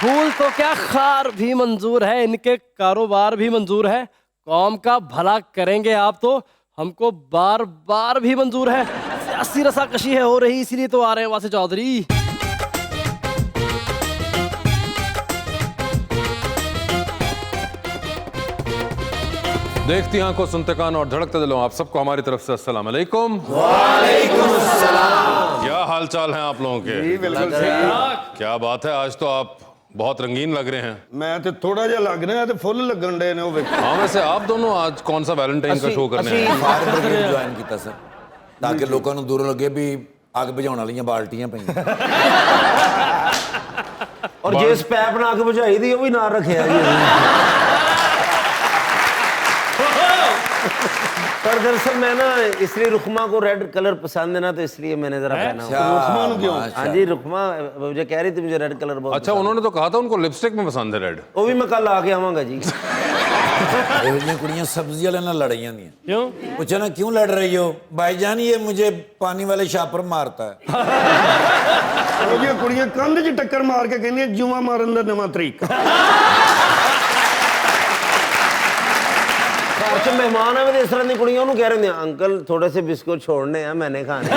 फूल तो क्या खार भी मंजूर है, इनके कारोबार भी मंजूर है। कौम का भला करेंगे आप तो हमको बार बार भी मंजूर है। सियासी रसाकशी है हो रही, इसीलिए तो आ रहे हैं वासे चौधरी। देखती आंखों, सुनते कान और धड़कते दिलों, आप सबको हमारी तरफ से अस्सलाम वालेकुम। वालेकुम अस्सलाम। क्या हाल चाल है आप लोगों के? बिल्कुल ठीक। क्या बात है, आज तो आप बहुत रंगीन लग रहे हैं। मैं तो थोड़ा जिहा लग रहा है, तो फुल लगन डे ने वो वेखो। हाँ, वैसे आप दोनों आज कौन सा वैलेंटाइन का शो करने हैं? फायर ब्रिगेड ज्वाइन किया सर, ताकि लोगों को दूर लगे भी अग बुझाने वाली बाल्टियां पईयां और जिस पैप ना अग बुझाई दी वो भी ना रखिया जी। पर दरअसल मैं ना इसलिए रुखमा को रेड कलर पसंद है ना, तो इसलिए मैंने जरा पहना हुआ। रुखमा ने क्यों? हाँ जी, रुखमा मुझे कह रही थी मुझे रेड कलर बहुत अच्छा, उन्होंने तो कहा था उनको लिपस्टिक में पसंद है रेड। वो भी मैं कल आके आवांगा जी। ये कुड़ियां सब्जी वाले नाल लड़ाई होंदी क्यों? पूछा ना क्यों लड़ रही हो? भाईजान ये मुझे पानी वाले शापर मारता है। ਉਹ ਕੁੜੀਆਂ ਕੰਧ 'ਚ ਟੱਕਰ ਮਾਰ ਕੇ ਕਹਿੰਦੀਆਂ ਜੂਆ ਮਾਰਨ ਦਾ ਨਵਾਂ ਤਰੀਕਾ। घर च मेहमान आवे इस तरह की कुड़ियां उन्होंने कह रहे हैं अंकल थोड़े से बिस्कुट छोड़ने हैं, मैंने खाने।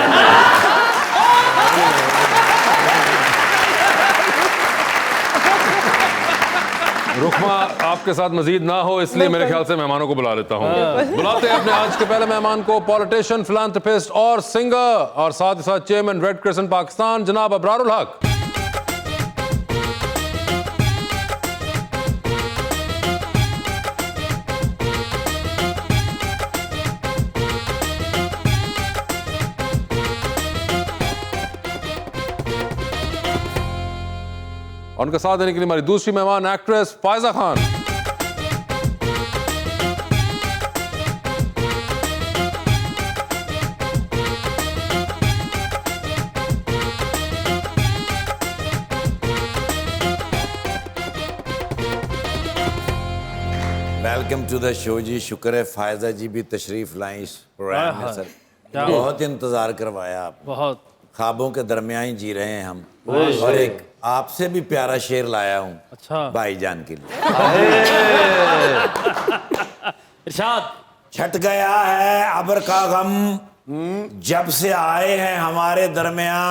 रुखमा आपके साथ मजीद ना हो, इसलिए मेरे ख्याल से मेहमानों को बुला लेता हूँ। बुलाते हैं अपने आज के पहले मेहमान को, पॉलिटिशियन, फिलांथ्रोपिस्ट और सिंगर, और साथ ही साथ चेयरमैन रेड क्रिसेंट पाकिस्तान, जनाब अबरारुल हक। उनका साथ देने के लिए हमारी दूसरी मेहमान actress Faiza Khan. Welcome to the show जी। शुक्र है फायजा जी भी तशरीफ लाई इस प्रोग्राम में। सर बहुत इंतजार करवाया आप, बहुत ख्वाबों के दरमियान जी रहे हैं हम, और एक आपसे भी प्यारा शेर लाया हूँ। अच्छा। भाईजान के लिए। इरशाद। छट गया है अबर का गम जब से आए हैं हमारे दरमियां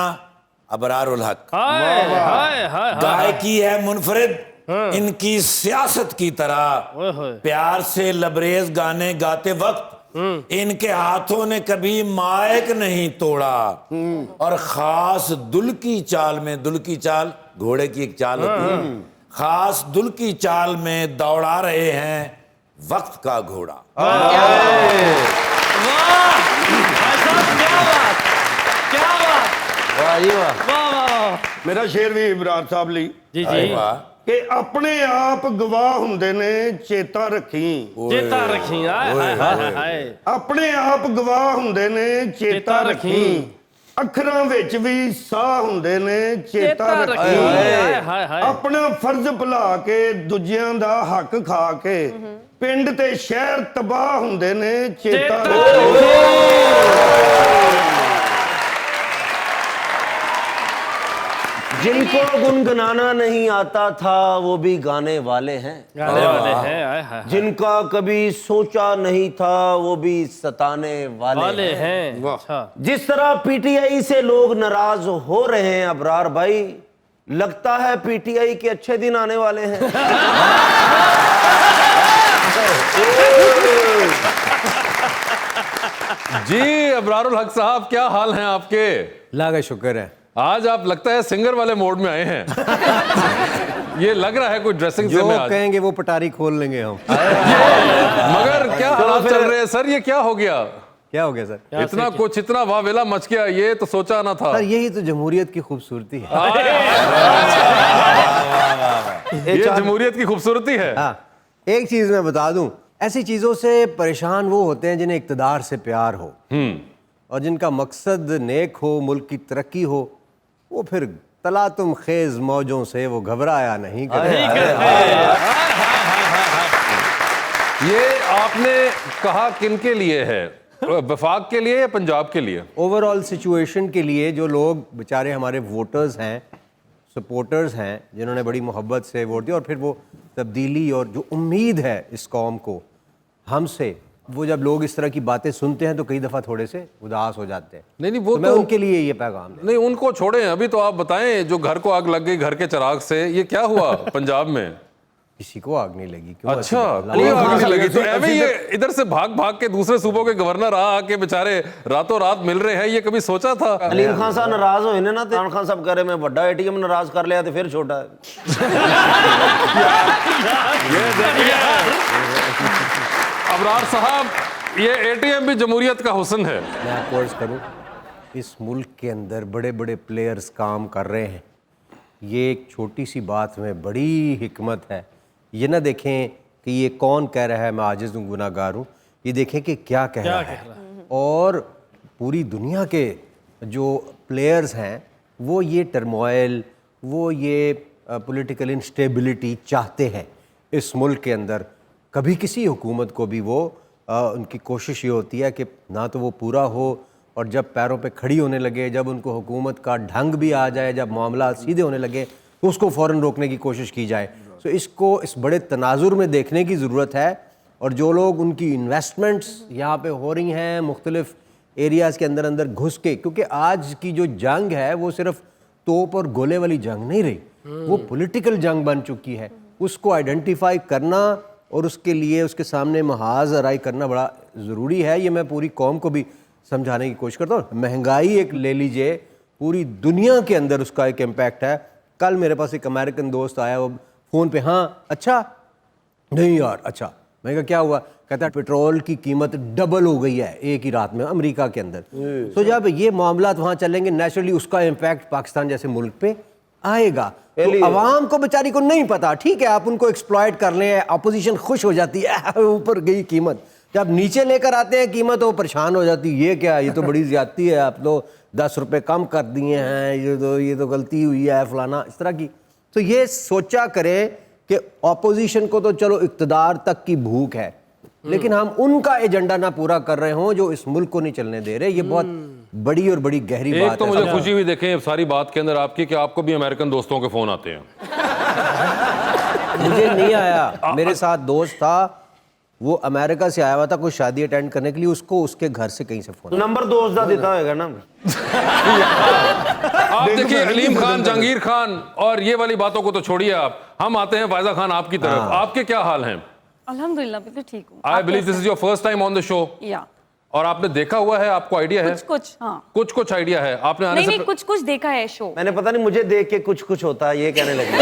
अबरारुल हक। हाय हाय हाय। गायकी है मुनफरिद इनकी सियासत की तरह, प्यार से लबरेज गाने गाते वक्त इनके हाथों ने कभी माइक नहीं तोड़ा, और खास दुल की चाल में, दुल की चाल घोड़े की एक चाल होती है, खास दुल की चाल में दौड़ा रहे हैं वक्त का घोड़ा। ਮੇਰਾ ਸ਼ੇਰ ਵੀ ਇਬਰਾਰ ਸਾਹਿਬ ਲਈ जी जी ਕਿ ਆਪਣੇ ਆਪ ਗਵਾਹ ਹੁੰਦੇ ਨੇ ਚੇਤਾ ਰੱਖੀ। चेता रखी। हाय हाय हाय हाय। ਆਪਣੇ ਆਪ ਗਵਾਹ ਹੁੰਦੇ ਨੇ ਚੇਤਾ ਰੱਖੀ, ਅੱਖਰਾਂ ਵਿੱਚ ਵੀ ਸਾਹ ਹੁੰਦੇ ਨੇ ਚੇਤਾ ਰੱਖੀ। हाय हाय हाय। ਆਪਣਾ ਫਰਜ਼ ਭੁਲਾ ਕੇ ਦੂਜਿਆਂ ਦਾ ਹੱਕ ਖਾ ਕੇ ਪਿੰਡ ਤੇ ਸ਼ਹਿਰ ਤਬਾਹ ਹੁੰਦੇ ਨੇ ਚੇਤਾ ਰੱਖੀ। जिनको गुनगुनाना नहीं आता था वो भी गाने वाले हैं, गाने वाले हैं। हाय हाय जिनका कभी सोचा नहीं था वो भी सताने वाले हैं। अच्छा। जिस तरह पीटीआई से लोग नाराज हो रहे हैं अबरार भाई, लगता है पीटीआई के अच्छे दिन आने वाले हैं। जी अबरारुल हक साहब, क्या हाल हैं आपके? अल्लाह का शुक्र है। आज आप लगता है सिंगर वाले मोड में आए हैं। ये लग रहा है कोई ड्रेसिंग जो से में आज। कहेंगे वो पटारी खोल लेंगे हम। मगर क्या हालात चल रहे हैं सर, ये क्या हो गया? क्या हो गया सर? इतना कुछ, इतना वावेला मच गया, ये तो सोचा ना था। सर यही तो जमहूरियत की खूबसूरती है। ये जमहूरियत की खूबसूरती है। हाँ, एक चीज मैं बता दूं, ऐसी चीजों से परेशान वो होते हैं जिन्हें इक्तदार से प्यार हो, और जिनका मकसद नेक हो, मुल्क की तरक्की हो, वो फिर तला तुम खेज मौजों से वो घबराया नहीं करते। ये आपने कहा किनके लिए है? वफाक के लिए या पंजाब के लिए? ओवरऑल सिचुएशन के लिए जो लोग बेचारे हमारे वोटर्स हैं, सपोर्टर्स हैं जिन्होंने बड़ी मोहब्बत से वोट दिया और फिर वो तब्दीली और जो उम्मीद है इस कौम को हमसे, वो जब लोग इस तरह की बातें सुनते हैं तो कई दफ़ा थोड़े से उदास हो जाते हैं। नहीं वो तो मैं उनके लिए ये पैगाम नहीं, उनको छोड़ें। अभी तो आप बताएं, जो घर को आग लग गई घर के चिराग से, ये क्या हुआ पंजाब में? किसी को आग नहीं लगी। क्यों? अच्छा, कोई आग नहीं लगी। तो ऐਵੇਂ ये इधर से भाग भाग के दूसरे सूबों के गवर्नर आके बेचारे रातों रात मिल रहे हैं, ये कभी सोचा था? अलीम खान साहब नाराज होए ने ना, ते इमरान खान साहब कह रहे मैं बड़ा एटीएम नाराज कर लिया तो फिर छोटा है। ये देखिए अबरार साहब, ये एटीएम भी जमहूरियत का हुस्न है। मैं आपको अर्ज करूं, इस मुल्क के अंदर बड़े बड़े प्लेयर्स काम कर रहे हैं। ये एक छोटी सी बात में बड़ी हिकमत है। ये ना देखें कि ये कौन कह रहा है मैं आजिज़ हूँ, गुनाहगार हूँ, ये देखें कि क्या कह रहा है। और पूरी दुनिया के जो प्लेयर्स हैं वो ये टर्मोइल, वो ये पॉलिटिकल इंस्टेबिलिटी चाहते हैं इस मुल्क के अंदर। कभी किसी हुकूमत को भी वो उनकी कोशिश ये होती है कि ना तो वो पूरा हो, और जब पैरों पे खड़ी होने लगे, जब उनको हुकूमत का ढंग भी आ जाए, जब मामला सीधे होने लगे तो उसको फ़ौरन रोकने की कोशिश की जाए। तो इसको इस बड़े तनाजुर में देखने की ज़रूरत है। और जो लोग उनकी इन्वेस्टमेंट्स यहाँ पे हो रही हैं मुख्तलिफ एरियाज़ के अंदर अंदर घुस के, क्योंकि आज की जो जंग है वो सिर्फ तोप और गोले वाली जंग नहीं रही, वो पॉलिटिकल जंग बन चुकी है। उसको आइडेंटिफाई करना और उसके लिए उसके सामने महाज आराई करना बड़ा ज़रूरी है। ये मैं पूरी कौम को भी समझाने की कोशिश करता हूँ। महंगाई एक ले लीजिए, पूरी दुनिया के अंदर उसका एक इम्पैक्ट है। कल मेरे पास एक अमेरिकन दोस्त आया, वो फ़ोन पे, हाँ अच्छा, नहीं यार अच्छा। मैं कहा क्या हुआ? कहता है पेट्रोल की कीमत डबल हो गई है एक ही रात में अमेरिका के अंदर। तो जब ये मामला वहाँ चलेंगे, नेचुरली उसका इम्पैक्ट पाकिस्तान जैसे मुल्क पे आएगा। तो अवाम को बेचारी को नहीं पता, ठीक है आप उनको एक्सप्लॉइट कर लें, अपोजिशन खुश हो जाती है ऊपर गई कीमत, जब नीचे लेकर आते हैं कीमत वो परेशान हो जाती है, ये क्या, ये तो बड़ी ज्यादती है, आप तो 10 रुपए कम कर दिए हैं, ये तो गलती हुई है फलाना, इस तरह की। तो ये सोचा करें कि अपोजिशन को तो चलो इक़्तिदार तक की भूख है, लेकिन हम उनका एजेंडा ना पूरा कर रहे हों जो इस मुल्क को नहीं चलने दे रहे, ये बहुत बड़ी और बड़ी गहरी बात है। एक तो मुझे खुशी हुई देखें सारी बात के अंदर आपकी कि आपको भी अमेरिकन दोस्तों के फोन आते हैं। मुझे नहीं आया, मेरे साथ दोस्त था, वो अमेरिका से आया हुआ था कोई शादी अटेंड करने के लिए, उसको उसके घर से कहीं से फोन। नंबर दोस्त का देता होगा ना। आप देखिए अलीम खान, जहांगीर खान और ये वाली बातों को तो छोड़िए आप, हम आते हैं फायजा खान आपकी तरफ। आपके क्या हाल हैं? अल्हम्दुलिल्लाह बिल्कुल ठीक हूँ। I believe this is your first time on the show. या और आपने देखा हुआ है, आपको आइडिया है? कुछ हाँ, कुछ आइडिया है आपने आने नहीं से कुछ देखा है शो मैंने, पता नहीं मुझे देख के कुछ होता है ये कहने लगी।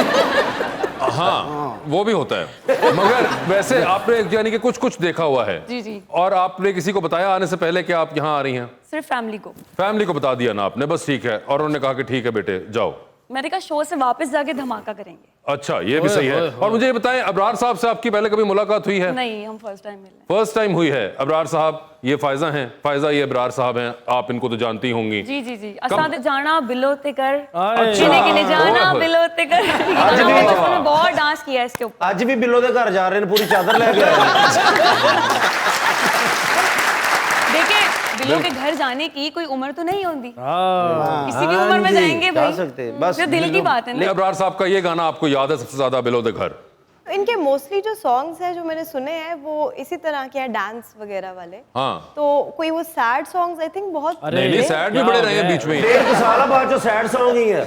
हाँ वो भी होता है, मगर वैसे आपने यानी कि कुछ देखा हुआ है। जी जी। और आपने किसी को बताया आने से पहले कि आप यहाँ आ रही हैं? सिर्फ फैमिली को। फैमिली को बता दिया ना आपने, बस ठीक है, और उन्होंने कहा कि ठीक है बेटे जाओ। मैंने कहा शो से वापस जाके धमाका करेंगे। अच्छा ये भी सही है। और मुझे ये बताएं, अबरार साहब से आपकी पहले कभी मुलाकात हुई है? नहीं, हम फर्स्ट टाइम मिले। फर्स्ट टाइम हुई है। अबरार साहब ये फायजा हैं, फायजा ये अबरार साहब हैं, आप इनको तो जानती होंगी। जी जी जी। असां ते जाना बिलोते कर, अच्छा। किने जाना ओह। बिलोते कर। आज भी हमने बहुत डांस किया है इसके ऊपर। आज भी बिलो के घर जा रहे हैं, पूरी चादर लेके आए हैं। देखिए बिलो के घर जाने की कोई उम्र तो नहीं होती, किसी भी उम्र में जाएंगे जा भाई, सकते, बस ये दिल की बात है ना। अबरार साहब का ये गाना आपको याद है सबसे ज्यादा, बिलो द घर? इनके मोस्टली जो सॉन्ग्स हैं जो मैंने सुने हैं वो इसी तरह के हैं, डांस वगैरह वाले। हाँ। तो कोई वो सैड सॉन्ग्स आई थिंक बहुत नहीं सैड भी बड़े रहे हैं बीच में। 1 साल बाद जो सैड सॉन्ग ही है।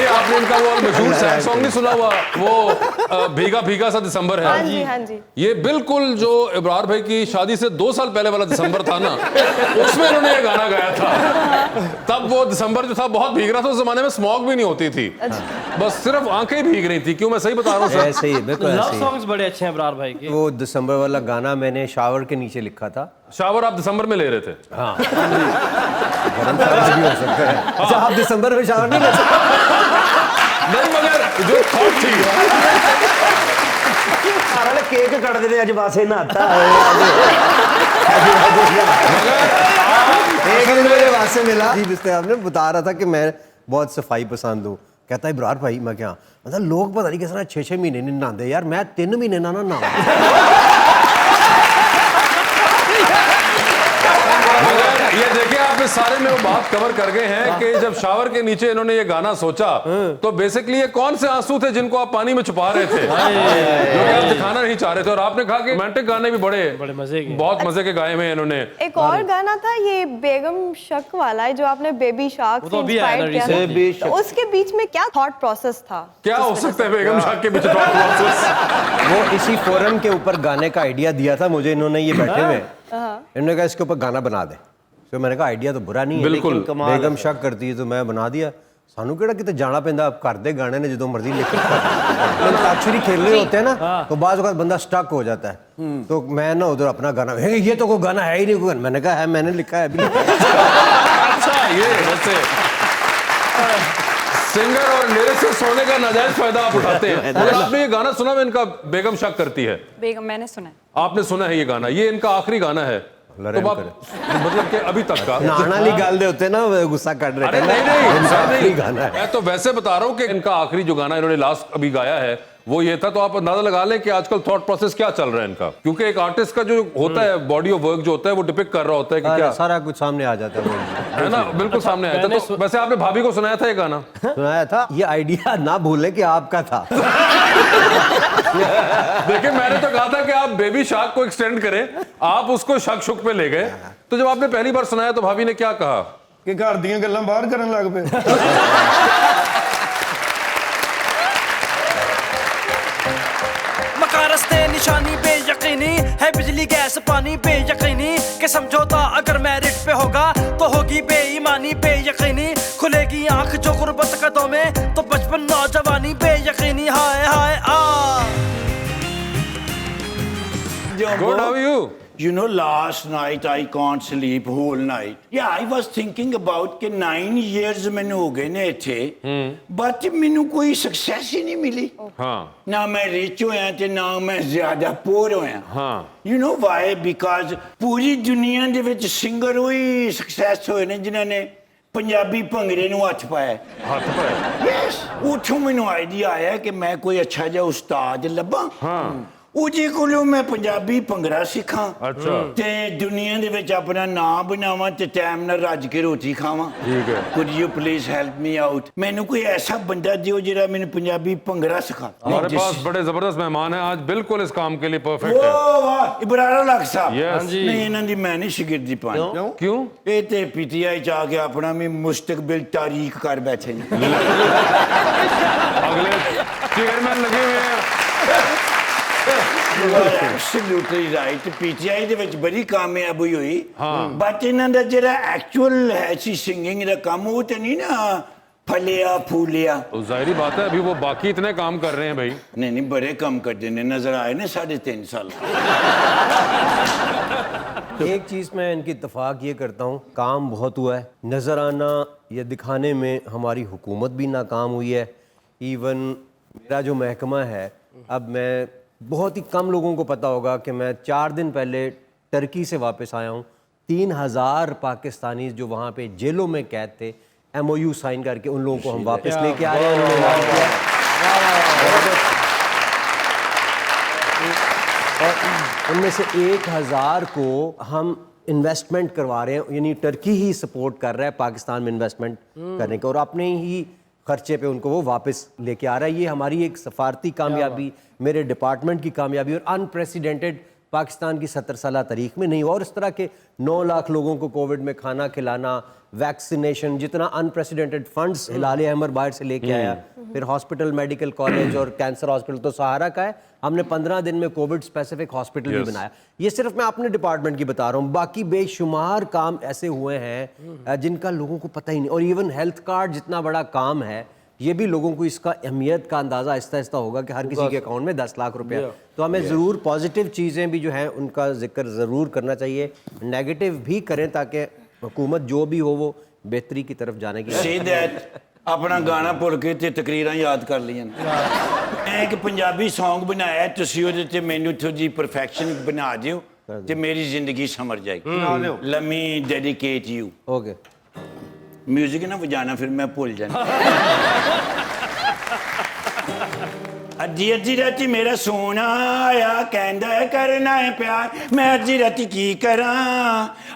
आपने इनका वो मशहूर सैड सॉन्ग नहीं सुना हुआ, वो भीगा भीगा सा दिसंबर है? हाँ जी हाँ जी। ये बिल्कुल जो इब्रार भाई की शादी से 2 साल पहले वाला दिसंबर था ना, उसमें इन्होंने ये गाना गाया था। तब वो दिसंबर जो था बहुत भीग रहा था, उस जमाने में स्मॉग भी नहीं होती थी, बस सिर्फ आंखें भीग रही थी। क्यों, मैं सही बता रहा हूँ? ऐसे ही, बिल्कुल लव ऐसे ही। सॉन्ग्स बड़े अच्छे हैं अबरार भाई के। वो दिसंबर वाला गाना मैंने शावर के नीचे लिखा था। शावर आप दिसंबर में ले रहे थे? हाँ गरम शावर भी हो सकता है। अच्छा आप दिसंबर में शावर नहीं ले सकते? नहीं, मगर जो थॉट थी। अरे केक कट देते आज वासे नहाता है। एक दिन मेरे वासे मिला, आपने बता रहा था कि मैं बहुत सफाई पसंद हूँ। कहता है इब्रार भाई, मैं क्या मतलब लोग पता नहीं किस तरह 6-6 महीने नहीं नहाते यार, मैं 3 महीने ना ये देखिए आप इस सारे में वो बात कवर कर गए हैं कि जब शावर के नीचे इन्होंने ये गाना सोचा तो बेसिकली ये कौन से आंसू थे जिनको आप पानी में छुपा रहे थे, जो कि आप दिखाना नहीं चाह रहे थे। और आपने कहा कि रोमांटिक गाने भी बड़े मजे के, बहुत मजे के गाए हुए इन्होंने। एक और गाना था ये बेगम शक वाला है जो आपने बेबी शार्क से इंस्पायर किया था, तो उसके बीच में क्या थॉट प्रोसेस था? क्या हो सकता है बेगम शाह के बीच thought process? वो इसी फोरम के ऊपर गाने का आइडिया दिया था मुझे इन्होंने, ये बैठे हुए इन्होंने कहा इसके ऊपर गाना बना दे। तो मैंने कहा आइडिया तो बुरा नहीं है, बिल्कुल। लेकिन बेगम शक करती है तो मैं बना दिया। सानू केड़ा किते जाना पैंदा, आप कर दे गाने ने जो मर्जी लिख एक्चुअली खेल रहे होते हैं ना, तो बाद वक्त बंदा स्टक हो जाता है। तो मैं ना उधर अपना गाना, ये तो कोई गाना है ही नहीं, कोई। मैंने कहा है, मैंने लिखा है, अभी लिखा है। अच्छा, ये वैसे सिंगर और लिरिसिस्ट होने का नाजायज फायदा आप उठाते हैं। अगर आपने ये गाना सुना, मैं इनका बेगम शक करती है, बेगम मैंने सुना है। आपने सुना है ये गाना, ये इनका आखिरी गाना है। तो आप मतलब कि अभी तक का नाना ली गाल दे होते ना, गुस्सा कर रहे अरे थे। नहीं सर, नहीं गाना है। मैं तो वैसे बता रहा हूँ कि इनका आखिरी जो गाना इन्होंने लास्ट अभी गाया है वो ये था। तो आप अंदाजा लगा लें कि आजकल थॉट प्रोसेस क्या चल रहा है इनका, क्योंकि एक आर्टिस्ट का जो होता है बॉडी ऑफ वर्क जो होता है वो डिपिक्ट कर रहा होता है कि क्या सारा कुछ सामने आ जाता है ना, बिल्कुल सामने आया था। तो वैसे आपने भाभी को सुनाया था ये गाना? सुनाया था। ये आइडिया ना भूले कि आपका था। देखिए, मैंने तो कहा था कि आप बेबी शार्क को एक्सटेंड करें, आप उसको शक शुक पे ले गए। तो जब आपने पहली बार सुनाया तो भाभी ने क्या कहा? कि घर ਦੀਆਂ ਗੱਲਾਂ ਬਾਹਰ ਕਰਨ ਲੱਗ ਪਏ। मकारस्ते निशानी बेयकीनी है, बिजली गैस पानी बेयकीनी के समझौता अगर मेरिट पे होगा तो होगी बेईमानी बेयकीनी। खुलेगी आंख जो गुर्बत कदों में तो बचपन नौजवानी बेयकीनी। हाय हाय आ Good, how are you? You know, last night I can't sleep whole night. Yeah, I was thinking about कि 9 years मैंने हो गए ने इथे, but मैंने कोई success ही नहीं मिली। हाँ ना मैं rich होया ते ना मैं ज़्यादा poor होया। हाँ। You know why? Because पूरी दुनिया दे विच singer होई success होए ने जिन्हां ने पंजाबी भंगड़े नूं हथ पाया। हाथ पर Yes, उठों मैनू आइडिया आया कि मैं कोई अच्छा जा उस्ताद लब्बां। हाँ। ਉਹਦੇ ਕੋਲੋਂ ਮੈਂ ਪੰਜਾਬੀ ਭੰਗੜਾ ਸਿੱਖਾਂ ਅੱਛਾ। ਤੇ ਦੁਨੀਆ ਦੇ ਵਿੱਚ ਆਪਣਾ ਨਾਮ ਬਣਾਵਾਂ ਤੇ ਟਾਈਮ ਨਾਲ ਰੱਜ ਕੇ ਰੋਟੀ ਖਾਵਾਂ। ठीक है। Could you please help me out? ਮੈਨੂੰ ਕੋਈ ਐਸਾ ਬੰਦਾ ਦਿਓ ਜਿਹੜਾ ਮੈਨੂੰ ਪੰਜਾਬੀ ਭੰਗੜਾ ਸਿਖਾ। हमारे पास बड़े जबरदस्त मेहमान हैं आज, बिल्कुल इस काम के लिए परफेक्ट है। ਓ ਵਾਹ, ਇਬਰਾਰ ਲੱਖ ਸਾਹਿਬ। Yes। ਨਹੀਂ, ਇਹਨਾਂ ਦੀ ਮੈਂ ਨਹੀਂ ਸ਼ਾਗਿਰਦੀ ਪਾਣੀ। क्यों? ਇਹ ਤੇ ਪੀਟੀਆਈ ਚ ਆ ਕੇ ਆਪਣਾ ਵੀ ਮੁਸਤਕबिल ਤਾਰੀਖ ਕਰ ਬੈਠੇ ਨੇ। अगले चेयरमैन लगे हुए हैं। You are absolutely right. PTI ਦੇ ਵਿੱਚ ਬੜੀ ਕਾਮਯਾਬੀ ਹੋਈ। ਬਟ ਇਹਨਾਂ ਦਾ ਜਿਹੜਾ ਐਕਚੁਅਲ ਹੈ ਸੀ ਸਿੰਗਿੰਗ ਦਾ ਕੰਮ ਉਹ ਤੇ ਨਹੀਂ ਨਾ ਫਲਿਆ ਫੂਲਿਆ। तो जाहिर बात है, अभी वो बाकी इतने काम कर रहे हैं भाई। नहीं नहीं, बड़े काम करते ने, नजर आए ने 3.5 साल। एक चीज़ मैं इनकी इत्तेफाक ये करता हूँ, काम बहुत हुआ है, नज़र आना या दिखाने में हमारी हुकूमत भी नाकाम हुई है। इवन मेरा जो महकमा है, अब मैं बहुत ही कम लोगों को पता होगा कि मैं 4 दिन पहले टर्की से वापस आया हूँ। 3000 पाकिस्तानी जो वहाँ पे जेलों में कैद थे, MOU साइन करके उन लोगों को हम वापस लेके आ रहे हैं। उन्होंने ऐलान किया और उनमें से 1000 को हम इन्वेस्टमेंट करवा रहे हैं, यानी टर्की ही सपोर्ट कर रहा है पाकिस्तान में इन्वेस्टमेंट करने का और अपने ही खर्चे पे उनको वो वापस लेके आ रहा है। ये हमारी एक सफारती कामयाबी, मेरे डिपार्टमेंट की कामयाबी और अनप्रेसिडेंटेड पाकिस्तान की 70 साल तारीख में नहीं हुआ। और इस तरह के 9 लाख लोगों को कोविड में खाना खिलाना, वैक्सीनेशन, जितना अनप्रेसिडेंटेड फंड्स हिलाल अहमर बाहर से लेके आया, फिर हॉस्पिटल, मेडिकल कॉलेज और कैंसर हॉस्पिटल तो सहारा का है। हमने 15 दिन में कोविड स्पेसिफिक हॉस्पिटल भी बनाया। ये सिर्फ मैं अपने डिपार्टमेंट की बता रहा हूँ, बाकी बेशुमार काम ऐसे हुए हैं जिनका लोगों को पता ही नहीं। और इवन हेल्थ कार्ड जितना बड़ा काम है, ये भी लोगों को इसका अहमियत का अंदाज़ा आहिस्ता आहिस्ता होगा कि हर किसी के अकाउंट में 10 लाख रुपया। तो हमें ज़रूर पॉजिटिव चीज़ें भी जो हैं उनका जिक्र ज़रूर करना चाहिए, नेगेटिव भी करें ताकि हुकूमत जो भी हो वो बेहतरी की तरफ जाने की। सीधे अपना गाना भुल के ते तकरीरां याद कर लियां। मैं एक पंजाबी सॉन्ग बनाया, तुसीं ओहदे ते मैनूं थोड़ी जी परफेक्शन बना दिओ ते मेरी जिंदगी समझ जाएगी। Let me dedicate you. Okay, music ना बजाना फिर मैं भूल जाना। अज्जी अज्जी राती मेरा सोना आया कहंदा है करना है प्यार मैं अज्जी राती की करा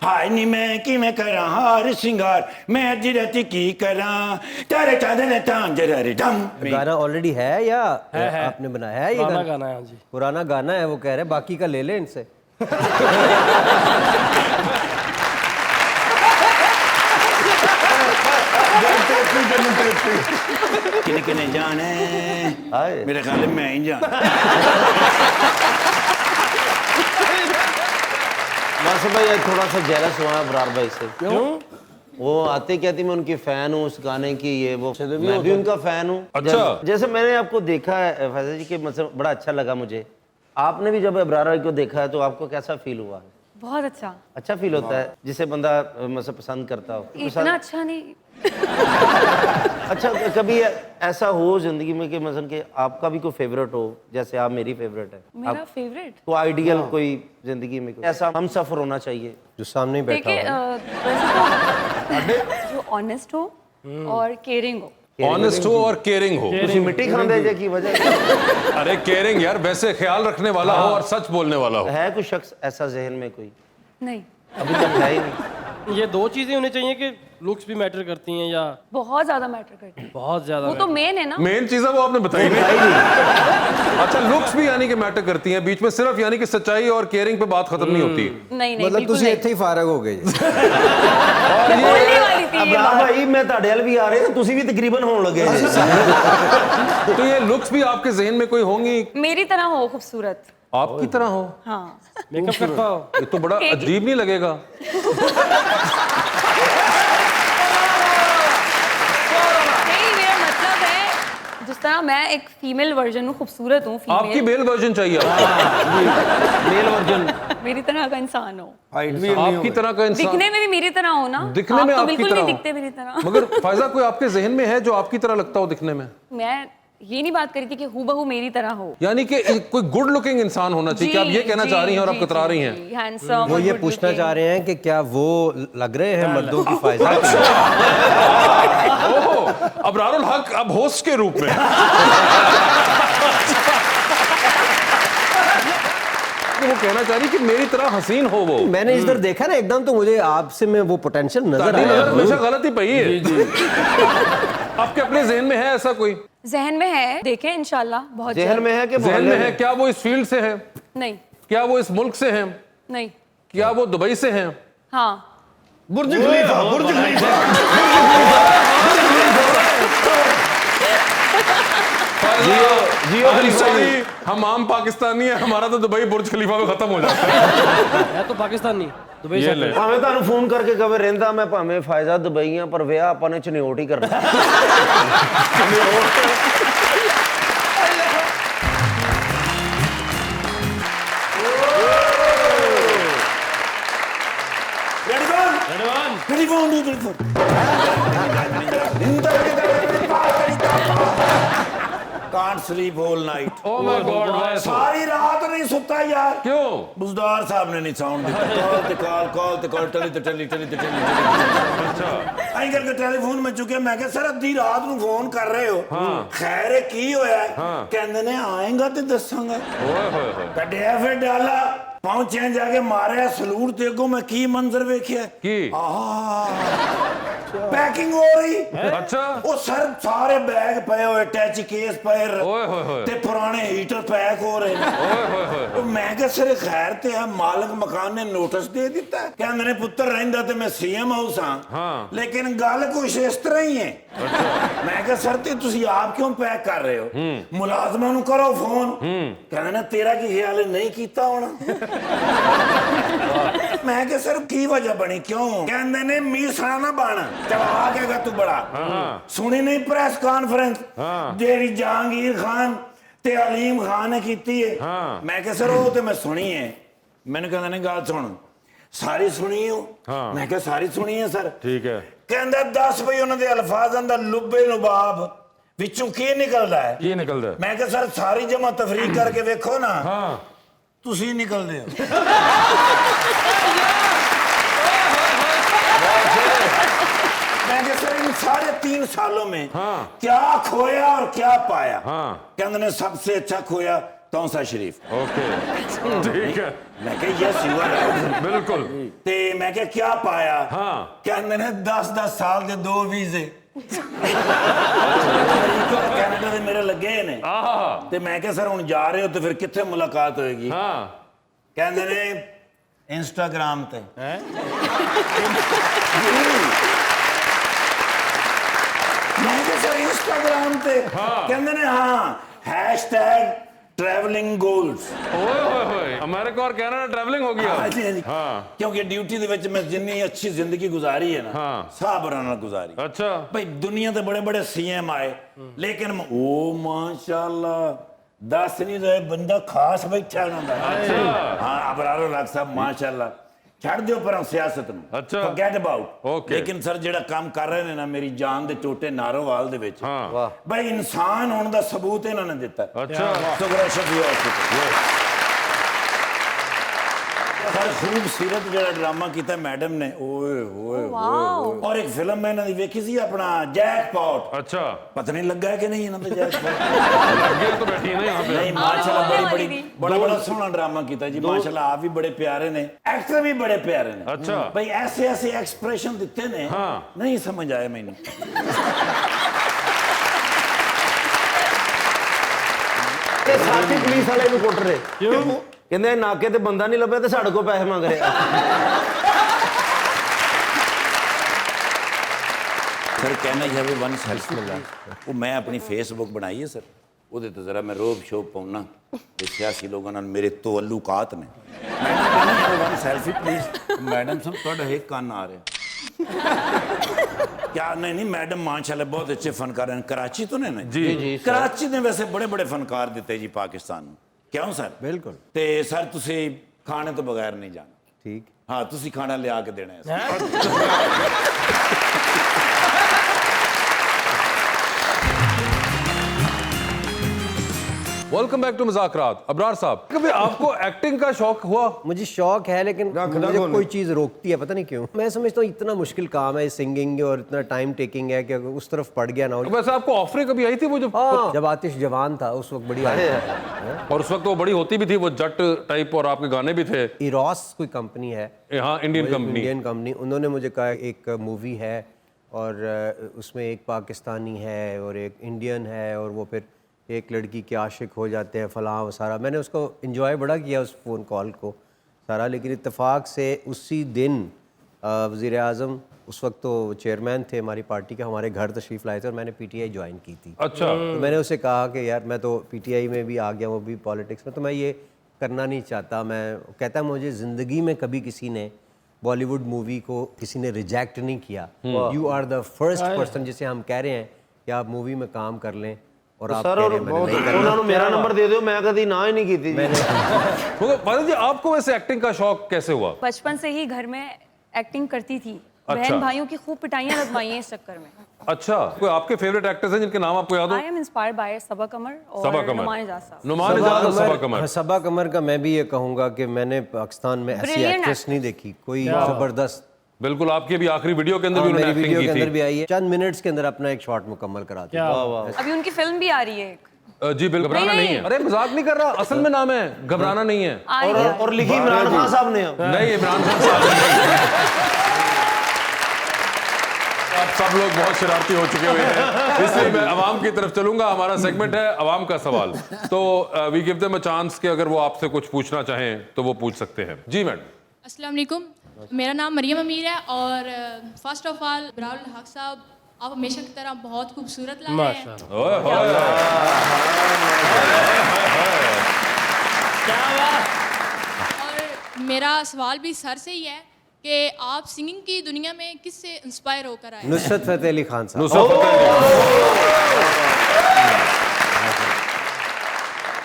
हाय नी मैं कि मैं करा हार सिंगार मैं अज्जी राती की करा तारे चादर तांजर रे दम। गाना ऑलरेडी है या आपने बनाया है? ये पुराना गाना है, हाँ जी। पुराना गाना है, वो कह रहे हैं बाकी का ले ले इनसे। किने किने जाने मेरे ख्याल में मैं ही जाना। बस भाई थोड़ा सा जेलस हुआ है अबरार भाई से। क्यों? वो आते कहती मैं उनकी फैन हूँ उस गाने की, ये वो मैं भी उनका फैन हूँ। अच्छा। जैसे मैंने आपको देखा है फैजल जी के, मतलब बड़ा अच्छा लगा मुझे। आपने भी जब अबरार भाई को देखा है तो आपको कैसा फील हुआ? बहुत अच्छा। अच्छा फील होता है जिसे बंदा मतलब पसंद करता हो? इतना अच्छा नहीं। अच्छा कभी ऐसा हो जिंदगी में कि मतलब कि आपका भी कोई फेवरेट हो, जैसे आप मेरी फेवरेट है? मेरा फेवरेट तो आइडियल कोई जिंदगी में कोई ऐसा हम सफर होना चाहिए जो सामने ही बैठा देखिए, हो। वैसे तो जो ऑनेस्ट हो और केयरिंग हो। ऑनेस्ट हो और केयरिंग हो। तुसी मिट्टी खाने जे की वजह अरे केयरिंग यार, वैसे ख्याल रखने वाला हो और सच बोलने वाला हो। है कोई शख्स ऐसा जहन में कोई? नहीं, अभी तक है ही नहीं। ये दो चीजें होनी चाहिए कि लुक्स भी मैटर करती हैं या बहुत ज्यादा मैटर करती है। बहुत ज्यादा वो तो मेन है ना। मेन चीज है वो आपने बताई नहीं। अच्छा लुक्स भी यानी कि मैटर करती हैं, बीच में सिर्फ यानी कि सच्चाई और केयरिंग पे बात खत्म नहीं होती। नहीं नहीं, मतलब बिल्कुल तुसी नहीं। इत्थे ही फारग हो गए जी। मैं बोलने वाली थी ये अबरार बात। भाई मैं ਤੁਹਾਡੇ ਵੱਲ ਵੀ ਆ ਰਹੇ ਤੁਸੀਂ ਵੀ तकरीबन होने लगे तो ये लुक्स भी आपके जहन में कोई होंगी? मेरी तरह हो खूबसूरत। आपकी तरह हो? हाँ, मेकअप करता हो। ये तो बड़ा अजीब नहीं लगेगा? नहीं मेरा मतलब है जिस तरह मैं एक फीमेल वर्जन हूँ, खूबसूरत हूँ आपकी फीमेल, मेल वर्जन चाहिए आपको। मेल वर्जन मेरी तरह का इंसान हो, आपकी तरह का इंसान दिखने में भी मेरी तरह हो ना। दिखने आप में तो आपकी बिल्कुल तरह नहीं हो। दिखते मेरी तरह। मगर फायजा कोई आपके जहन में है जो आपकी तरह लगता हो दिखने में? मैं ये नहीं बात करी थी कि हूबहू मेरी तरह हो। यानी कि कोई गुड लुकिंग इंसान होना चाहिए कि आप ये कहना चाह रही हैं और आप कतरा रही हैं? हैंडसम। वो ये पूछना चाह रहे हैं कि क्या वो लग रहे हैं मर्दों की फायजा? ओह, अबरारुल हक अब होस्ट के रूप में। वो कहना चाह रही कि मेरी तरह हसीन हो वो। मैंने इधर देखा ना एकदम, तो मुझे आपसे में वो पोटेंशियल नजर ताड़ी नजर आया। हमेशा गलत ही पई है। आपके अपने जहन में है ऐसा कोई? जहन में है, देखें इंशाल्लाह बहुत जहन जल्द। में है कि जहन में है? क्या वो इस फील्ड से है? नहीं क्या वो इस मुल्क से हैं? नहीं। क्या वो दुबई से हैं? हाँ, बुर्ज खलीफा, बुर्ज खलीफा। जियो सॉरी, हम आम पाकिस्तानी है, हमारा तो दुबई बुर्ज खलीफा में खत्म हो जाता है। तो पाकिस्तानी दुबई ये से ले। भावें ਤੁਹਾਨੂੰ ਫੋਨ ਕਰਕੇ ਕਵੇ ਰਹਿੰਦਾ ਮੈਂ ਭਾਵੇਂ ਫਾਇਜ਼ਾ ਦੁਬਈਆਂ ਪਰ ਵਿਆਹ ਆਪਾਂ ਨੇ ਚਨਿਓਟ ਹੀ ਕਰਨਾ। Can't sleep whole night. Oh my God, वाह। सारी रात नहीं सुता यार। क्यों? बुजदार साहब ने नहीं साउंड दिया। कॉल ते कॉल टली ते टली टली ते टली। अच्छा आई करके टेलीफोन में चुके, मैं क्या सर अद्धी रात ਨੂੰ फोन कर रहे हो? खैर है की होया? कहंदे ने आएगा ते दसांगा। ओए होए होए। कड्डिया फिर डाला पहुंचे जाके मारे सलूट ते अगो मैं की मंजर वेखिया की? पैकिंग हो रही। अच्छा ਉਹ ਸਰ ਸਾਰੇ ਬੈਗ ਪਏ ਹੋਏ, ਟੈਚੀ ਕੇਸ ਪਏ ਓਏ ਹੋਏ ਹੋਏ। ਤੇ ਪੁਰਾਣੇ ਹੀਟਰ ਪੈਕ ਹੋ ਰਹੇ ਨੇ। ओए होए होए। ਉਹ ਮੈਂ ਕਿਹਾ ਸਿਰ ਖੈਰ ਤੇ ਆ, ਮਾਲਕ ਮਕਾਨ ਨੇ ਨੋਟਿਸ ਦੇ ਦਿੱਤਾ। ਕਹਿੰਦੇ ਨੇ ਪੁੱਤਰ ਰਹਿੰਦਾ ਤੇ ਮੈਂ ਸੀਐਮ ਹਾਊਸ ਹਾਂ, ਲੇਕਿਨ ਗੱਲ ਕੁਛ ਇਸ ਤਰ੍ਹਾਂ ਹੀ ਹੈ। ਮੈਂ ਕਿਹਾ ਸਰ ਤੇ ਤੁਸੀਂ ਆਪ ਕਿਉਂ ਪੈਕ ਕਰ ਰਹੇ ਹੋ? ਮੁਲਾਜ਼ਮਾਂ ਨੂੰ ਕਰੋ ਫੋਨ। ਕਹਿੰਦੇ ਨੇ ਤੇਰਾ ਕੀ ਖਿਆਲ ਹੈ ਨਹੀਂ ਕੀਤਾ ਹੋਣਾ। ਮੈਂ ਕਿਹਾ ਸਰ ਕੀ ਵਜ੍ਹਾ ਬਣੀ ਕਿਉਂ? ਕਹਿੰਦੇ ਨੇ ਮੀਸਾ ਨਾ ਬਣ, ਚਲਾ ਕੇ ਤੂੰ ਬੜਾ ਸੁਣੀ ਨਹੀਂ ਪ੍ਰੈਸ ਕਾਨਫਰੰਸ ਜਿਹੜੀ ਜਹਾਂਗੀਰ ਖਾਨ ਤੇ ਅਲੀਮ ਖਾਨ ਨੇ ਕੀਤੀ ਹੈ। ਮੈਂ ਕਿਹਾ ਸਰ ਉਹ ਤੇ ਮੈਂ ਸੁਣੀ ਹੈ। ਮੈਨੂੰ ਕਹਿੰਦੇ ਨੇ ਗੱਲ ਸੁਣ, ਸਾਰੀ ਸੁਣੀ ਹੋ? ਮੈਂ ਕਿਹਾ ਸਾਰੀ ਸੁਣੀ ਹੈ ਸਰ। ठीक है। ਕਹਿੰਦਾ ਦੱਸ ਬਈ ਉਹਨਾਂ ਦੇ ਅਲਫਾਜ਼ਾਂ ਦਾ ਲੁੱਬੇ ਲੁਬਾਬ ਵਿੱਚੋਂ ਕੀ ਨਿਕਲਦਾ ਹੈ? ਕੀ ਨਿਕਲਦਾ? ਮੈਂ ਕਿਹਾ ਸਰ ਸਾਰੀ ਜਮਾ ਤਫਰੀਕ ਕਰਕੇ ਵੇਖੋ ਨਾ, ਤੁਸੀਂ ਨਿਕਲਦੇ ਹੋ। मैं क्या सर इन 3.5 सालों में हाँ। क्या खोया और क्या पाया? हाँ। कहते ने सबसे अच्छा खोया तौसा शरीफ। ओके ठीक है, मैं कहा यस यू आर राइट। बिल्कुल। ते मैं कहा क्या पाया? हाँ। कहते ने 10-10 साल के 2 वीजे कनाडा ਦੇ ਮੇਰੇ ਲੱਗੇ ਨੇ। ਤੇ ਮੈਂ ਕਿਹਾ ਸਰ ਹੁਣ ਜਾ ਰਹੇ ਹੋ ਤੇ ਫਿਰ ਕਿੱਥੇ ਮੁਲਾਕਾਤ ਹੋਏਗੀ? हाँ। ਕਹਿੰਦੇ ਨੇ ਇੰਸਟਾਗ੍ਰਾਮ ਤੇ। ਮੈਂ ਕਿਹਾ ਸਰ ਇੰਸਟਾਗ੍ਰਾਮ ਤੇ? ਕਹਿੰਦੇ ਨੇ ਹਾਂ #traveling goals। ओए होए होए, अमेरिका और कनाडा ट्रैवलिंग हो गया। हाँ जी, हाँ जी। हाँ। क्योंकि ड्यूटी ਦੇ ਵਿੱਚ ਮੈਂ ਜਿੰਨੀ ਅੱਛੀ ਜ਼ਿੰਦਗੀ ਗੁਜ਼ਾਰੀ ਹੈ ਨਾ, हाँ। ਸਾਬਰਾਂ ਨਾਲ ਗੁਜ਼ਾਰੀ। अच्छा। भाई दुनिया तो बड़े बड़े सीएम आए, लेकिन ओ माशाल्लाह दस नहीं रहे बंदा खास बैठा ना। हाँ अबरार हक साहब माशाल्लाह छड़ दियो पर सियासत नूं। अच्छा। Forget about. Okay। लेकिन सर जेड़ा काम कर रहे ने ना मेरी जान दे टोटे नारोवाल दे विच, हाँ। भाई इंसान होने दा सबूत इन्होंने दिता। अच्छा। शुक्र शफी सर खूबसूरत जेड़ा ड्रामा कीता मैडम ने, ओए ओए ओए। और एक फिल्म मैं इन्हां दी वेखी सी अपना जैकपॉट। अच्छा। पता नहीं लगा है कि नहीं इन्हां दा जैकपॉट? लग गया तो बैठी है ना यहाँ पे। नहीं माशाल्लाह बड़ा सोहना ड्रामा कीता जी माशाल्लाह। आप भी बड़े प्यारे ने, एक्टर भी बड़े प्यारे ने। अच्छा। भाई ऐसे ऐसे एक्सप्रेशन दिते ने, हाँ। नहीं समझ आया मैनू। साथी पुलिस वाले भी कुट रहे क्यों? कहते नाके ते बंदा नहीं लभ्या ते साडे को पैसे मंग रहे। सर कहना यह भी वन सेल्फी लगा वो मैं अपनी फेसबुक बनाई है सर, ਉਹਦੇ ਤੇ ਜ਼ਰਾ ਮੈਂ ਰੋਬ ਸ਼ੋਬ ਪਾਉਣਾ ਤੇ ਸਿਆਸੀ ਲੋਕਾਂ ਨਾਲ ਮੇਰੇ ਤਵੱਲੁਕਾਤ ਨੇ। One selfie please. मैडम साहब ਤੁਹਾਡਾ ਇੱਕ ਕੰਨ ਆ ਰਿਹਾ। क्या नहीं मैडम माशाल्लाह बहुत अच्छे फनकार हैं। कराची तो ने जी जी कराची ने वैसे बड़े बड़े फनकार दिते जी पाकिस्तान ਨੂੰ। क्यों सर? बिल्कुल। ਤੇ ਸਰ ਤੁਸੀਂ ਖਾਣੇ ਤੋਂ ਬਗੈਰ ਨਹੀਂ ਜਾਣਾ। ठीक। हाँ ਤੁਸੀਂ ਖਾਣਾ ਲਿਆ ਕੇ ਦੇਣਾ ਹੈ। Welcome back to Muzakarat. Abrar sahab, कभी आपको एक्टिंग का शौक हुआ? मुझे शौक है लेकिन मुझे कोई चीज़ रोकती है, पता नहीं क्यों। मैं समझता हूँ इतना मुश्किल काम है सिंगिंग और इतना टाइम टेकिंग है कि अगर उस तरफ पड़ गया ना हो। वैसे आपको ऑफरें कभी आई थी वो जब? हाँ, जब आतिश जवान था उस वक्त बड़ी आई थी। और उस वक्त वो बड़ी होती भी थी, वो जट टाइप, और आपके गाने भी थे। इरॉस कोई कंपनी है, हाँ इंडियन कंपनी। Indian company. उन्होंने मुझे कहा एक मूवी है और उसमें एक पाकिस्तानी है और एक इंडियन है और वो फिर एक लड़की के आशिक हो जाते हैं फलां वो सारा। मैंने उसको एंजॉय बड़ा किया उस फ़ोन कॉल को सारा, लेकिन इत्तेफाक से उसी दिन वज़ीर आज़म उस वक्त तो चेयरमैन थे हमारी पार्टी के, हमारे घर तशरीफ़ लाए थे और मैंने पीटीआई ज्वाइन की थी। अच्छा। तो मैंने उसे कहा कि यार मैं तो पीटीआई में भी आ गया, वो भी पॉलिटिक्स में, तो मैं ये करना नहीं चाहता। मैं कहता मुझे ज़िंदगी में कभी किसी ने बॉलीवुड मूवी को किसी ने रिजेक्ट नहीं किया। You are the first person जिसे हम कह रहे हैं कि आप मूवी में काम कर लें और आप सर उन्होंने मेरा नंबर दे दो, मैं कभी ना ही नहीं की थी। फातिमा जी, आपको वैसे एक्टिंग का शौक कैसे हुआ? बचपन से ही घर में एक्टिंग करती थी। अच्छा। बहन भाइयों की खूब पिटाइयां लगवाई हैं इस चक्कर में। अच्छा, कोई आपके फेवरेट एक्टर्स हैं जिनके नाम आपको याद हो? आई एम इंस्पायर्ड बाय सबा कमर और सबा कमर। नुमान इजाज साहब। नुमान इजाज और सबा कमर। सबा कमर का मैं भी ये कहूँगा कि मैंने पाकिस्तान में ऐसी Brilliant एक्ट्रेस नहीं देखी, कोई ज़बरदस्त। बिल्कुल, आपकी भी आखिरी वीडियो के अंदर भी उन्होंने मेरी एक्टिंग वीडियो की के अंदर थी। भी आई है, चंद मिनट्स के अंदर अपना एक शॉट मुकम्मल करा दिया। अभी उनकी फिल्म भी आ रही है एक। जी बिल्कुल, घबराना नहीं है। अरे मजाक नहीं कर रहा, असल में नाम है, घबराना नहीं है। और लिखी इमरान खान साहब ने। नहीं, इमरान खान साहब ने। आप सब लोग बहुत शरारती हो चुके हुए हैं, इसलिए मैं अवाम की तरफ चलूंगा। हमारा सेगमेंट है अवाम का सवाल, तो we give them a chance कि अगर वो आपसे कुछ पूछना चाहें तो वो पूछ सकते हैं। जी मैडम। अस्सलाम वालेकुम, मेरा नाम मरियम अमीर है और फर्स्ट ऑफ ऑल इब्रारुल हक साहब, आप हमेशा की तरह बहुत खूबसूरत लग रहे हैं। और मेरा सवाल भी सर से ही है कि आप सिंगिंग की दुनिया में किससे इंस्पायर होकर आए? नुसरत फतेह अली खान साहब।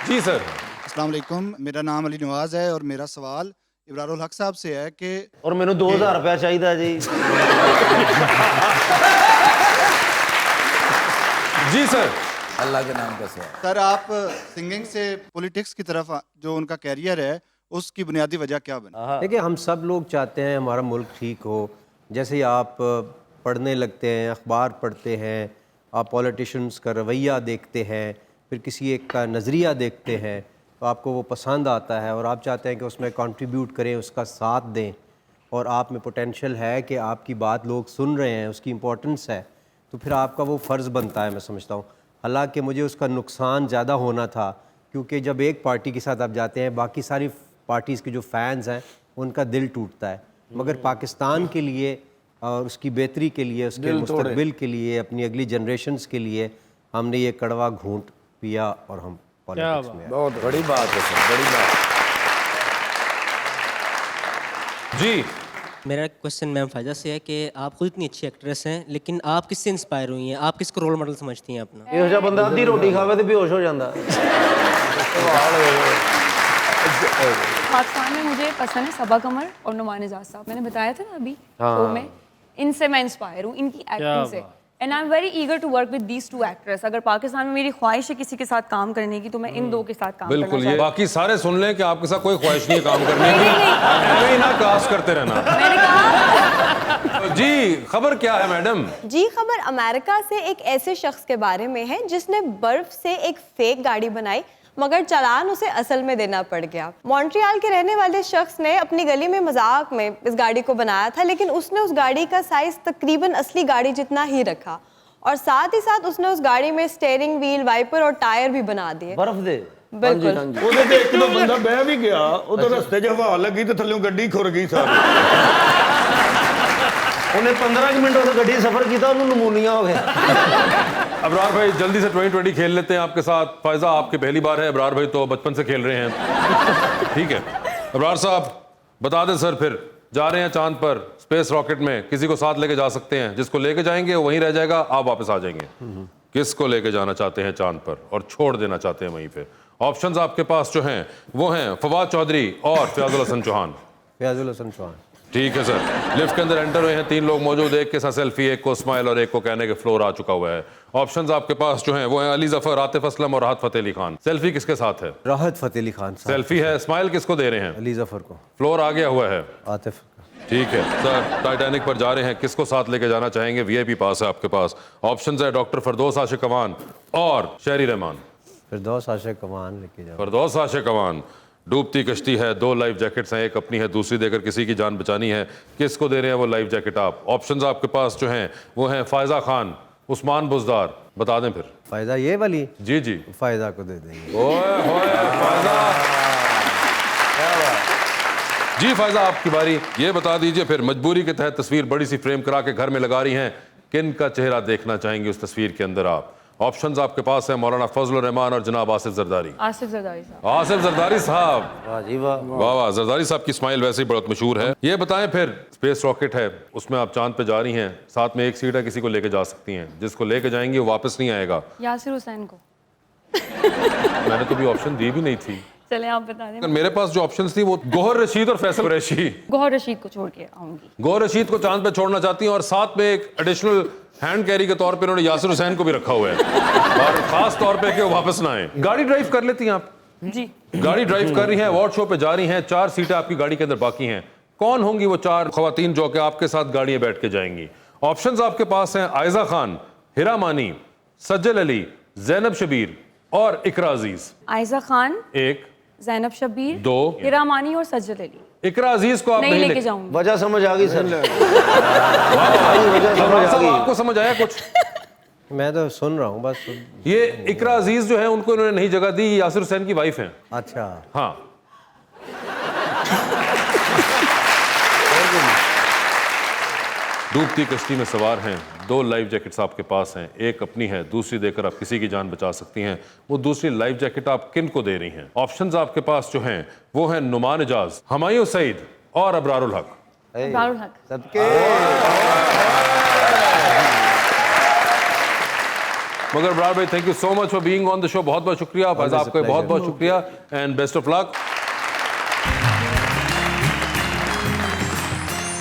जी सर। अस्सलाम वालेकुम, मेरा नाम अली नवाज है और मेरा सवाल इब्रारुल हक साहब से है कि और मैंने 2000 रुपया चाहिए जी। जी सर। अल्लाह के नाम का सवाल। सर आप सिंगिंग से पॉलिटिक्स की तरफ जो उनका कैरियर है उसकी बुनियादी वजह क्या बनी? देखिए हम सब लोग चाहते हैं हमारा मुल्क ठीक हो। जैसे आप पढ़ने लगते हैं, अखबार पढ़ते हैं, आप पॉलिटिशियंस का रवैया देखते हैं, फिर किसी एक का नज़रिया देखते हैं, तो आपको वो पसंद आता है और आप चाहते हैं कि उसमें कंट्रीब्यूट करें, उसका साथ दें, और आप में पोटेंशियल है कि आपकी बात लोग सुन रहे हैं, उसकी इम्पोर्टेंस है, तो फिर आपका वो फ़र्ज़ बनता है, मैं समझता हूँ। हालांकि मुझे उसका नुकसान ज़्यादा होना था, क्योंकि जब एक पार्टी के साथ आप जाते हैं, बाकी सारी पार्टीज़ के जो फैंस हैं उनका दिल टूटता है, मगर पाकिस्तान के लिए और उसकी बेहतरी के लिए, उसके मुस्तकबिल के लिए, अपनी अगली जनरेशंस के लिए हमने ये कड़वा घूंट पिया और हम पॉलिटिक्स में आए। बहुत बड़ी बात है सर, बड़ी बात। जी मेरा क्वेश्चन मैम फायदा से है कि आप खुद इतनी अच्छी एक्ट्रेस हैं, लेकिन आप किससे इंस्पायर हुई हैं? आप किसको रोल मॉडल समझती हैं अपना? ਇਹੋ ਜਿਹਾ ਬੰਦਾ ਅੱਧੀ ਰੋਟੀ ਖਾਵੇ ਤੇ ਬੇਹੋਸ਼ ਹੋ ਜਾਂਦਾ। पाकिस्तान में मुझे पसंद है सबा कमर और नुमान एजाज साहब, मैंने बताया था ना अभी शो में, इनसे मैं इंस्पायर हूँ, इनकी एक्टिंग से। And I am very eager to work with these two actress. अगर पाकिस्तान में मेरी ख्वाहिश है किसी के साथ काम करने की, तो मैं इन दो के साथ काम बिल्कुल, करना ये बाकी सारे सुन लें कि आपके साथ कोई ख्वाहिश नहीं है काम करने की, ऐसे ही ना कास्ट करते रहना। मैंने कहा जी खबर क्या है मैडम? जी खबर अमेरिका से एक ऐसे शख्स के बारे में है जिसने बर्फ से एक फेक गाड़ी बनाई, मगर चालान उसे असल में देना पड़ गया। मॉन्ट्रियल के रहने वाले शख्स ने अपनी गली में मजाक में इस गाड़ी को बनाया था, लेकिन उसने उस गाड़ी का साइज तकरीबन असली गाड़ी जितना ही रखा, और साथ ही साथ उसने उस गाड़ी में स्टीयरिंग व्हील, वाइपर और टायर भी बना दिए। ਬਰਫ਼ ਦੇ बिल्कुल। ਉਹਦੇ ਤੇ ਇੱਕ ਦੋ ਬੰਦਾ ਬਹਿ ਵੀ ਗਿਆ, ਉਦੋਂ ਰਸਤੇ 'ਚ ਹਵਾ ਲੱਗੀ ਤੇ ਥੱਲੋਂ ਗੱਡੀ ਖੁਰ ਗਈ ਸਾਰੀ। ਉਹਨੇ 15 ਮਿੰਟ ਉਹ ਗੱਡੀ ਸਫ਼ਰ ਕੀਤਾ, ਉਹਨੂੰ ਨਮੂਨੀਆ ਹੋ ਗਿਆ। अबरार भाई जल्दी से 2020 खेल लेते हैं आपके साथ। फायजा आपकी पहली बार है, अबरार भाई तो बचपन से खेल रहे हैं, ठीक है। अबरार साहब बता दें सर, फिर जा रहे हैं चांद पर स्पेस रॉकेट में, किसी को साथ लेके जा सकते हैं, जिसको लेके जाएंगे वो वहीं रह जाएगा, आप वापस आ जाएंगे। किसको लेके जाना चाहते हैं चांद पर और छोड़ देना चाहते हैं वहीं पे? ऑप्शंस आपके पास जो हैं वो हैं फवाद चौधरी और फयाजुल हसन चौहान। फयाजुल हसन चौहान। ठीक है सर। लिफ्ट के अंदर एंटर हुए हैं, 3 लोग मौजूद, एक के साथ सेल्फी, एक को स्माइल और एक को कहने के फ्लोर आ चुका हुआ है। ऑप्शंस आपके पास जो हैं वो हैं अली जफर, आतिफ असलम और राहत फतेह अली खान। सेल्फी किसके साथ है? राहत फतेह अली खान साहब। सेल्फी है। स्माइल किसको दे रहे हैं? अली जफर को। फ्लोर आ गया हुआ है आतिफ। ठीक है सर, टाइटैनिक पर जा रहे हैं, किसको साथ लेके जाना चाहेंगे? वीआईपी पास है आपके पास। ऑप्शंस है डॉक्टर फरदौस आशिक अवान और शहरी रहमान। फरदौस आशिक अवान लेके जाओ। फरदौस आशिक अवान। डूबती कश्ती है, 2 लाइफ जैकेट्स हैं, एक अपनी है, दूसरी देकर किसी की जान बचानी है, किसको दे रहे हैं वो लाइफ जैकेट आप? ऑप्शंस आपके पास जो हैं वो हैं फायजा खान, उस्मान बुजदार। बता दें फिर। फायदा ये वाली? जी जी, फायदा को दे देंगे। ओए होए फायजा। जी फायजा आपकी बारी। ये बता दीजिए फिर, मजबूरी के तहत तस्वीर बड़ी सी फ्रेम करा के घर में लगा रही हैं, किन का चेहरा देखना चाहेंगे उस तस्वीर के अंदर आप? ऑप्शंस आपके पास है मौलाना फजल रहमान और जनाब आसिफ जरदारी। आसिफ जरदारी साहब। आसिफ जरदारी साहब, वाह जी वाह। वाह वाह। जरदारी साहब की स्माइल वैसे ही बहुत मशहूर है। ये बताएं फिर, स्पेस रॉकेट है, उसमें आप चांद पे जा रही हैं, साथ में एक सीट है, किसी को लेके जा सकती हैं, जिसको लेके जाएंगी वो वापस नहीं आएगा। यासिर हुसैन को। मैंने तो भी ऑप्शन दी भी नहीं थी। चले आप बता दें। मेरे पास जो ऑप्शंस थी वो गौहर रशीद और फैसल कुरैशी। गौहर रशीद को छोड़ के आऊंगी। गौहर रशीद को चांद पे छोड़ना चाहती हैं और साथ में एक एडिशनल हैंड कैरी के तौर पे उन्होंने यासिर हुसैन को भी रखा हुआ है, और खास तौर पे कि वो वापस ना आए। गाड़ी ड्राइव कर लेती हैं आप? जी। गाड़ी ड्राइव कर रही हैं, अवार्ड शो पे जा रही हैं, 4 सीटें आपकी गाड़ी के अंदर बाकी हैं। कौन होंगी वो 4 खवातीन जो कि आपके साथ गाड़ी में बैठ के जाएंगी? ऑप्शंस आपके पास हैं आयजा खान, हिरा मानी, सज्जल अली, जैनब शबीर और इकरा अजीज। आयजा खान 1, जैनब शबीर 2, हिरा मानी और सज्जल अली। इकरा अजीज को आप नहीं लेके जाऊंगी। वजह समझ आ गई सर। आपको समझ आया कुछ? मैं तो सुन रहा हूँ बस। ये इकरा अजीज जो है उनको इन्होंने नहीं जगह दी, यासिर हुसैन की वाइफ हैं। अच्छा हाँ। डूबती कश्ती में सवार हैं, 2 लाइफ जैकेट्स आपके पास हैं, एक अपनी है, दूसरी देकर आप किसी की जान बचा सकती हैं। वो दूसरी लाइफ जैकेट आप किन को दे रही हैं? ऑप्शंस आपके पास जो हैं वो हैं नुमान एजाज, हुमायूं सईद और अबरारुल हक। अबरारुल हक। सबके मगर अबरार भाई, thank you so much for being on the show. बहुत बहुत शुक्रिया। फैज़ा आपका बहुत बहुत शुक्रिया एंड बेस्ट ऑफ लक।